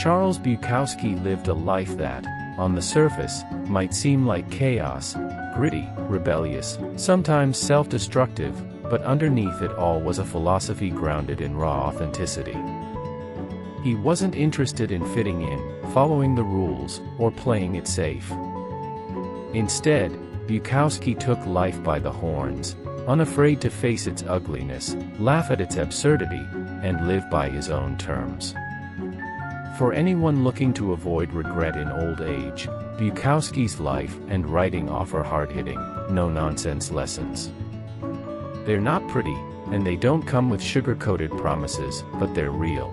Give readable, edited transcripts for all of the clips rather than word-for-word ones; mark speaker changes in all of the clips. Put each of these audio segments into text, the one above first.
Speaker 1: Charles Bukowski lived a life that, on the surface, might seem like chaos, gritty, rebellious, sometimes self-destructive, but underneath it all was a philosophy grounded in raw authenticity. He wasn't interested in fitting in, following the rules, or playing it safe. Instead, Bukowski took life by the horns, unafraid to face its ugliness, laugh at its absurdity, and live by his own terms. For anyone looking to avoid regret in old age, Bukowski's life and writing offer hard-hitting, no-nonsense lessons. They're not pretty, and they don't come with sugar-coated promises, but they're real.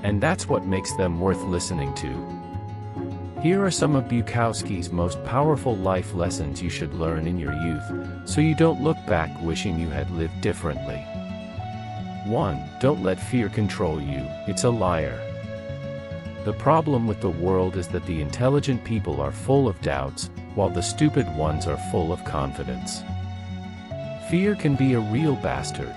Speaker 1: And that's what makes them worth listening to. Here are some of Bukowski's most powerful life lessons you should learn in your youth, so you don't look back wishing you had lived differently. 1. Don't let fear control you, it's a liar. The problem with the world is that the intelligent people are full of doubts, while the stupid ones are full of confidence. Fear can be a real bastard.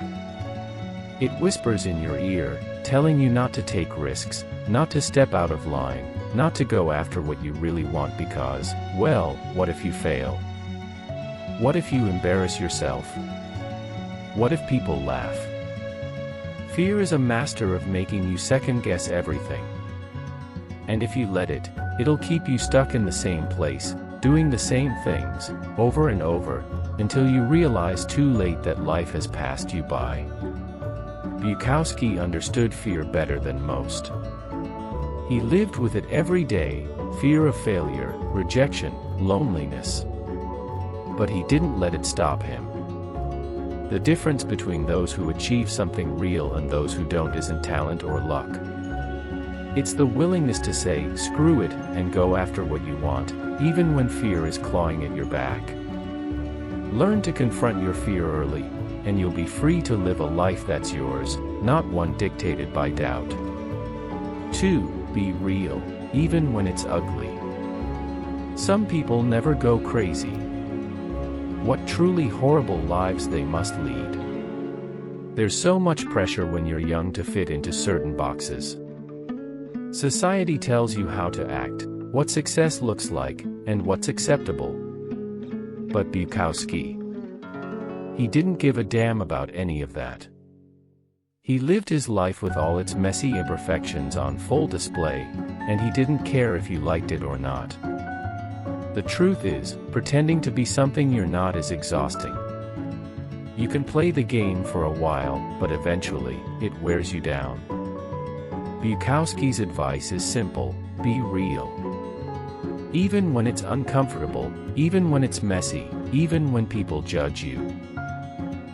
Speaker 1: It whispers in your ear, telling you not to take risks, not to step out of line, not to go after what you really want because, well, what if you fail? What if you embarrass yourself? What if people laugh? Fear is a master of making you second-guess everything. And if you let it, it'll keep you stuck in the same place, doing the same things, over and over, until you realize too late that life has passed you by. Bukowski understood fear better than most. He lived with it every day, fear of failure, rejection, loneliness. But he didn't let it stop him. The difference between those who achieve something real and those who don't isn't talent or luck. It's the willingness to say, screw it, and go after what you want, even when fear is clawing at your back. Learn to confront your fear early, and you'll be free to live a life that's yours, not one dictated by doubt. 2. Be real, even when it's ugly. Some people never go crazy. What truly horrible lives they must lead. There's so much pressure when you're young to fit into certain boxes. Society tells you how to act, what success looks like, and what's acceptable. But Bukowski, he didn't give a damn about any of that. He lived his life with all its messy imperfections on full display, and he didn't care if you liked it or not. The truth is, pretending to be something you're not is exhausting. You can play the game for a while, but eventually, it wears you down. Bukowski's advice is simple: be real. Even when it's uncomfortable, even when it's messy, even when people judge you.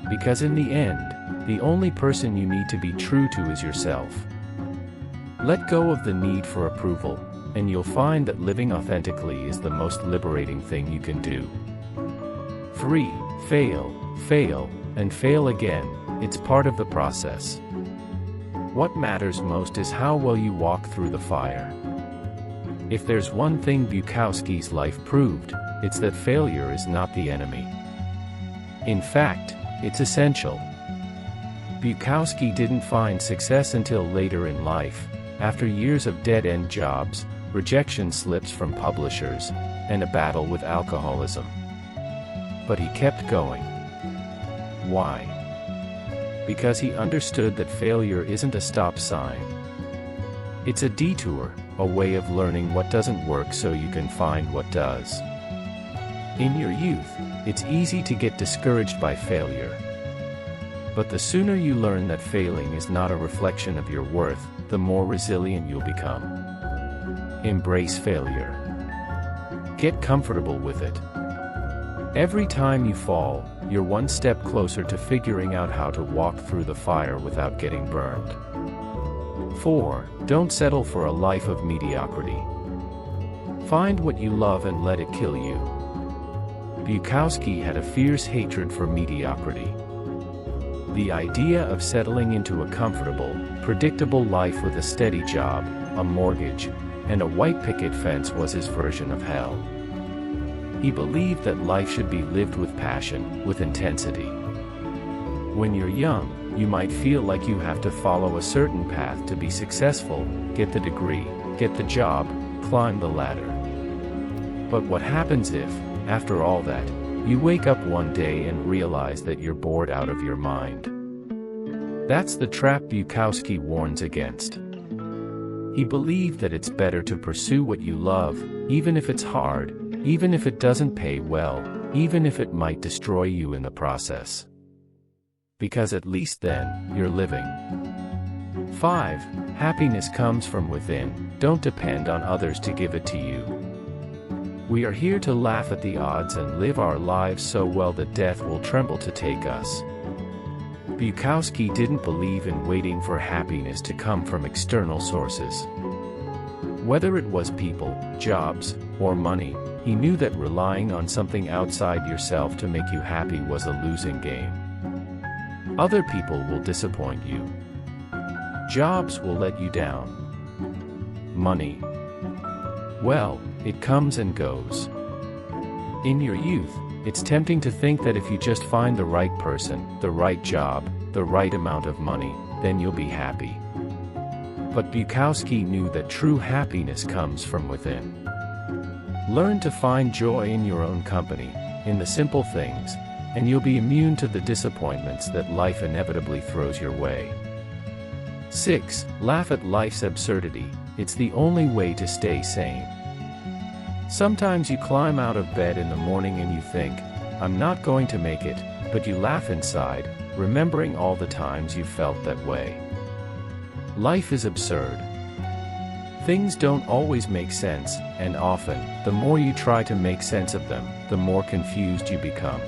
Speaker 1: Because in the end, the only person you need to be true to is yourself. Let go of the need for approval, and you'll find that living authentically is the most liberating thing you can do. 3. Fail, fail, and fail again. It's part of the process. What matters most is how well you walk through the fire. If there's one thing Bukowski's life proved, it's that failure is not the enemy. In fact, it's essential. Bukowski didn't find success until later in life, after years of dead-end jobs, rejection slips from publishers, and a battle with alcoholism. But he kept going. Why? Because he understood that failure isn't a stop sign. It's a detour, a way of learning what doesn't work so you can find what does. In your youth, it's easy to get discouraged by failure. But the sooner you learn that failing is not a reflection of your worth, the more resilient you'll become. Embrace failure. Get comfortable with it. Every time you fall, you're one step closer to figuring out how to walk through the fire without getting burned. 4. Don't settle for a life of mediocrity. Find what you love and let it kill you. Bukowski had a fierce hatred for mediocrity. The idea of settling into a comfortable, predictable life with a steady job, a mortgage, and a white picket fence was his version of hell. He believed that life should be lived with passion, with intensity. When you're young, You might feel like you have to follow a certain path to be successful, get the degree, get the job, climb the ladder. But what happens if, after all that, you wake up one day and realize that you're bored out of your mind? That's the trap Bukowski warns against. He believed that it's better to pursue what you love, even if it's hard, even if it doesn't pay well, even if it might destroy you in the process. Because at least then, you're living. 5. Happiness comes from within. Don't depend on others to give it to you. We are here to laugh at the odds and live our lives so well that death will tremble to take us. Bukowski didn't believe in waiting for happiness to come from external sources. Whether it was people, jobs, or money, he knew that relying on something outside yourself to make you happy was a losing game. Other people will disappoint you. Jobs will let you down. Money, well, it comes and goes. In your youth, it's tempting to think that if you just find the right person, the right job, the right amount of money, then you'll be happy. But Bukowski knew that true happiness comes from within. Learn to find joy in your own company, in the simple things, and you'll be immune to the disappointments that life inevitably throws your way. 6. Laugh at life's absurdity. It's the only way to stay sane. Sometimes you climb out of bed in the morning and you think, I'm not going to make it, but you laugh inside, remembering all the times you felt that way. Life is absurd. Things don't always make sense, and often, the more you try to make sense of them, the more confused you become.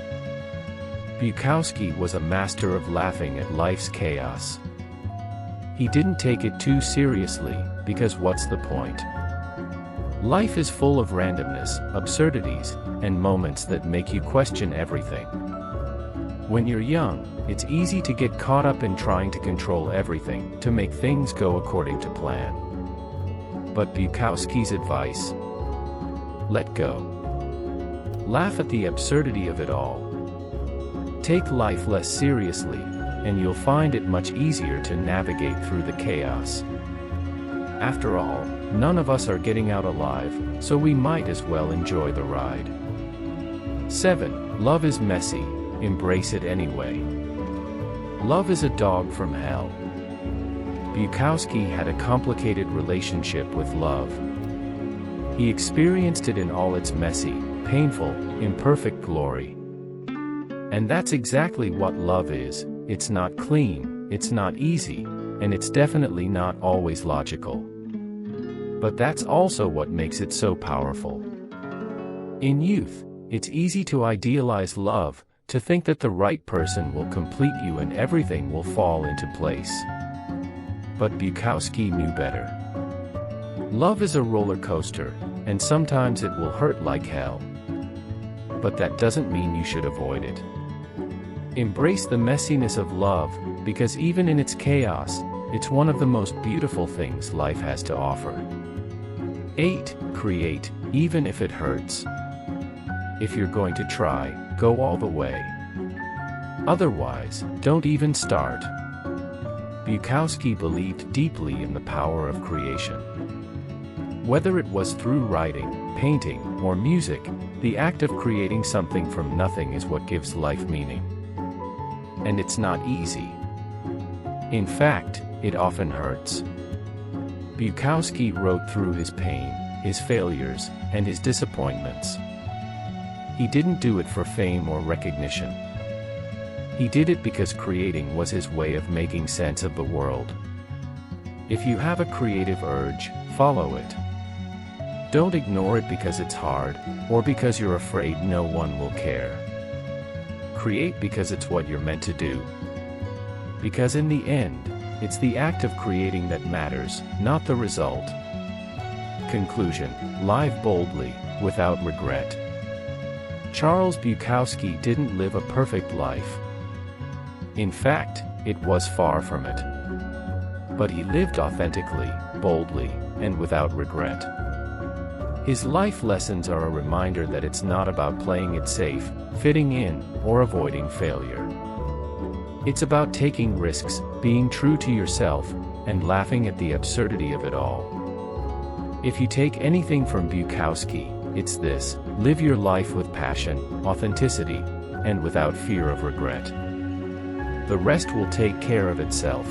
Speaker 1: Bukowski was a master of laughing at life's chaos. He didn't take it too seriously, because what's the point? Life is full of randomness, absurdities, and moments that make you question everything. When you're young, it's easy to get caught up in trying to control everything, to make things go according to plan. But Bukowski's advice: let go. Laugh at the absurdity of it all. Take life less seriously, and you'll find it much easier to navigate through the chaos. After all, none of us are getting out alive, so we might as well enjoy the ride. 7. Love is messy. Embrace it anyway. Love is a dog from hell. Bukowski had a complicated relationship with love. He experienced it in all its messy, painful, imperfect glory. And that's exactly what love is. It's not clean, it's not easy, and it's definitely not always logical. But that's also what makes it so powerful. In youth, it's easy to idealize love, to think that the right person will complete you and everything will fall into place. But Bukowski knew better. Love is a roller coaster, and sometimes it will hurt like hell. But that doesn't mean you should avoid it. Embrace the messiness of love, because even in its chaos, it's one of the most beautiful things life has to offer. 8. Create, even if it hurts. If you're going to try, go all the way. Otherwise, don't even start. Bukowski believed deeply in the power of creation. Whether it was through writing, painting, or music, the act of creating something from nothing is what gives life meaning. And it's not easy. In fact, it often hurts. Bukowski wrote through his pain, his failures, and his disappointments. He didn't do it for fame or recognition. He did it because creating was his way of making sense of the world. If you have a creative urge, follow it. Don't ignore it because it's hard, or because you're afraid no one will care. Create because it's what you're meant to do. Because in the end, it's the act of creating that matters, not the result. Conclusion: live boldly, without regret. Charles Bukowski didn't live a perfect life. In fact, it was far from it. But he lived authentically, boldly, and without regret. His life lessons are a reminder that it's not about playing it safe, fitting in, or avoiding failure. It's about taking risks, being true to yourself, and laughing at the absurdity of it all. If you take anything from Bukowski, it's this: live your life with passion, authenticity, and without fear of regret. The rest will take care of itself.